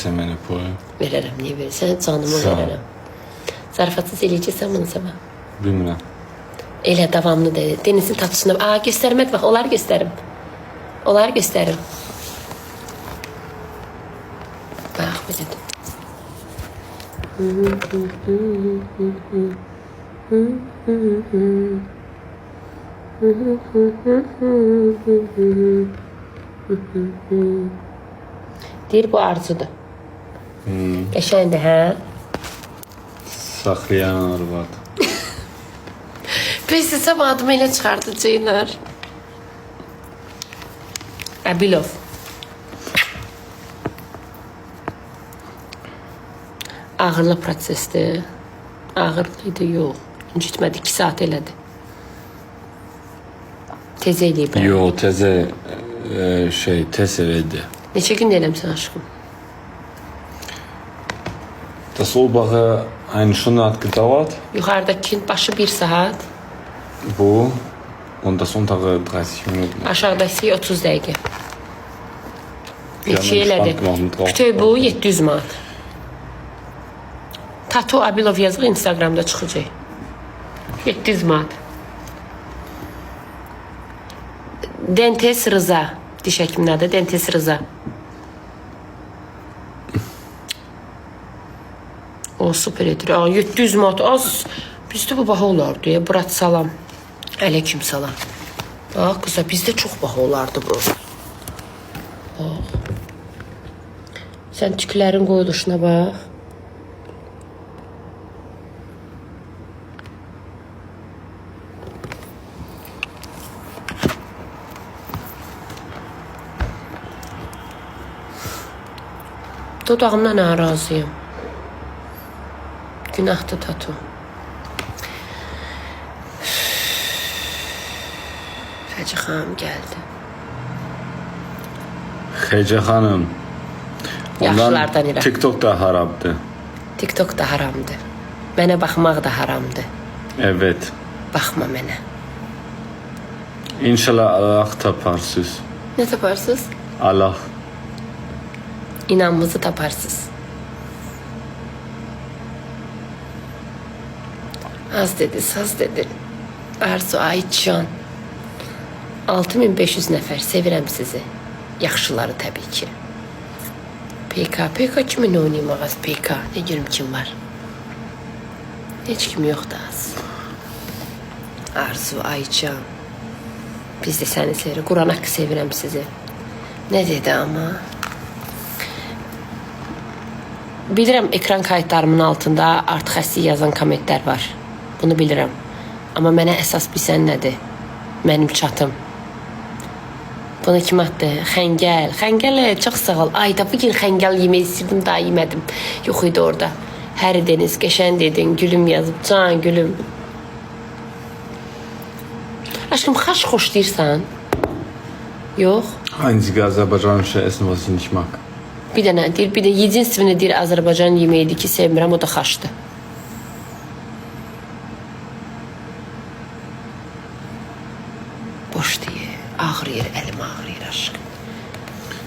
verəcəksən mənə pulu? Verərəm, niyə verirsən? Canımı Sağ ol. verərəm. Zarafatsız eləyəcəksən bunu sabah. Bilmirəm. Elə davamlı de. Denizin tatısını... göstərmək bax, onları göstərim. Onları göstərim. Bax, belə. Deyir, bu arzudur. Qəşəngdir, hə? Saxlayan arvad. Biz sabah adımı elə çıxardacaqlar. Əbilov. Ağırlı prosesdir. Ağır idi, yox. İncitmədi, 2 saat elədi. Tez eləyib. Yo, təzə tez elədi. Neçə gün eləmsən aşkım? Das soll bache eine Stunde hat gedauert. Yuxarıdakı başı 1 saat, Bu. Und das untere 30 Minuten. aşağıdakı 30 dəqiqə. Neçə Yanına elədi? şpant mahmut drauf. Bütün bu 700 manat. Tatu Abilov yazıq Instagramda çıxacaq. 700 manat. Dentes Rıza. Diş həkiminin adı Dentes Rıza. O super edir. 700 manat az. Bizdə bu baha olardı ya. Burat salam. Aleyküm salam. Bax qıza bizdə çox baha olardı bu. Bax. Sən tüklərin qoyuluşuna bax. Dodağımdan narazıyım. Günahdır Tatu. Fəcə xanım gəldi. Xecə xanım. Yaxşılardan irə. TikTok da harabdı. TikTok da haramdır. Mənə baxmaq da haramdır. Evet. Baxma mənə. İnşallah Allah taparsınız. Nə taparsınız? Allah. İnanmızı taparsınız. Az dedi, saz dedi. Arzu Ayçan. 6500 nəfər, sevirəm sizi. Yaxşıları təbii ki. PK kimin oynaymaq az PK? Ne görüm kim var? Heç kim yoxdur az. Arzu Ayçan. Biz də səni sevirik. Quran haqqı sevirəm sizi. Ne dedi ama? Bilirəm ekran kayıtlarımın altında artıq həssi yazan kommentlər var. Bunu bilirəm. Amma mənə əsas bilsən nədir? Mənim çatım. Bunu kim atdı? Xəngəl. Xəngəl çox sağ ol. Ayda bugün xəngəl yemək istirdim, daha yemədim. Yox idi orada. Hər deniz qəşən dedin, gülüm yazıb. Can gülüm. Aşkım xaş xoşlayırsan? Yox. Einzige azerbaycanische Essen, was ich nicht mag. Bir dənə deyir, bir də единственный deyir Azərbaycan yeməyidir ki, sevmirəm, o da xaşdır. Boş deyir, ağrıyır, əlim ağrıyır aşkım.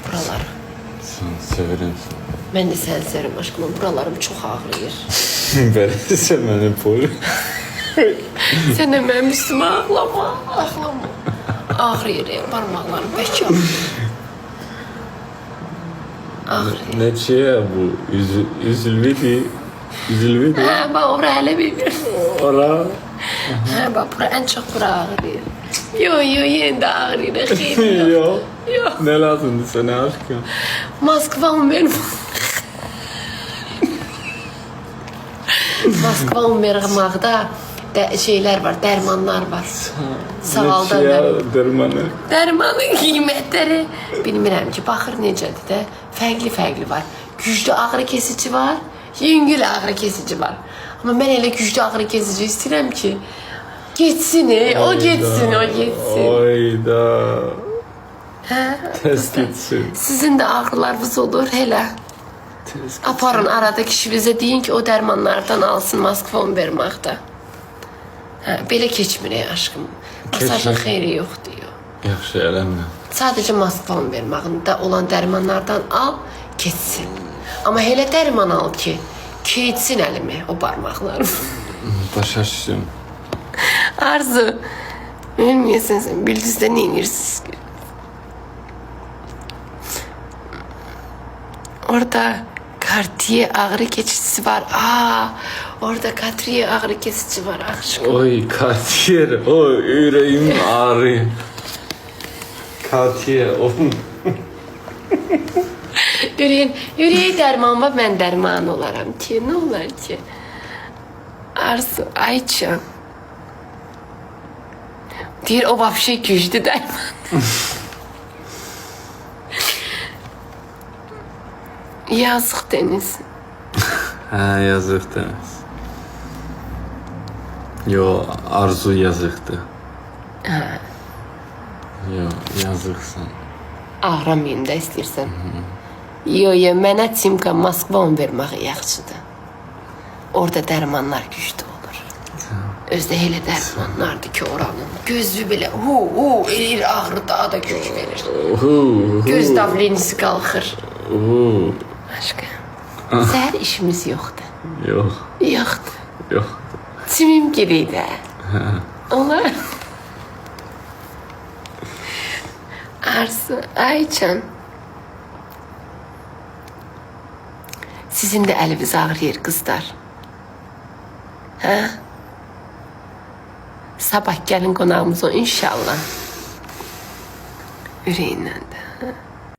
Buralarım. Sen severim. Mən də səni sevirəm aşkım, buralarım çox ağrıyır. Verirse bana pul. Sən də mənim üstümə ağlama, ağlama. Ağrıyır ya, parmaqlarım bəlkə ağrıyır. Ağrıyır. Ne şey ya bu? Üzülmedi. Üzülmedi. Hə, bax, ora hələ bir. Ora. Hə, bax, bura ən çox bura ağrıyır. Yo, yenə də ağrıyır, xeyr. Yok. Yok. Ne lazımdı sana aşkım? Moskvam benim. Moskvam vermaqda şeylər var, dərmanlar var. Sağaldan Ne şey ya dermanı? Dərmanın qiymətləri bilmirəm ki, baxır necədir də. Fərqli var. Güclü ağrı kesici var, yüngül ağrı kesici var. Amma mən elə güclü ağrı kesici istəyirəm ki, geçsin, o geçsin. Oyda. Hə? Tez gitsin. Sizin də ağrılarınız olur elə. Tez Aparın arada kişinizə deyin ki, o dərmanlardan alsın Moskvam verməkdə. Hə, belə keçmir aşkım. Masajın xeyri yoxdur. Yaxşı, eləmə. Sadəcə Moskvam verməyində olan dərmanlardan al, keçsin. Amma elə dərman al ki, keçsin əlimi o barmaqlarım. Başa düşdüm. Arzu, bilməyəsən sən bildizdə nə edirsiniz ki? Orada Cartier ağrı keçicisi var. Orada Cartier ağrı kesici var. Aşkım. Oy Cartier, oy yüreğim ağrıyor. Cartier, oğlum. Yüreği dərman var, mən dərman olaram ki, nə olar ki? Arzu, Ayça. Deyir, o vapşe güclü dərman. Yazıq Deniz. Hə, yazıq Deniz. Yo, Arzu yazıqdır. Yo, yazıqsan. Ağramayım da istəyirsən. Yo, mənə Timka Moskva vermək yaxşıdır. Orada dərmanlar güclü olur. Özdə elə dərmanlardır ki, oranın gözü belə eləyir, ağrı daha da güc verir. Göz davlenisi qalxır. Aşkım, səhər işimiz yoxdur. Yox, Yoxdur. yox. Timim girir də. Olar. Arzu, Aycan. Sizin də əliniz ağrıyır qızlar. Hə? Sabah gəlin qonağımız o inşallah. Ürəyindən də.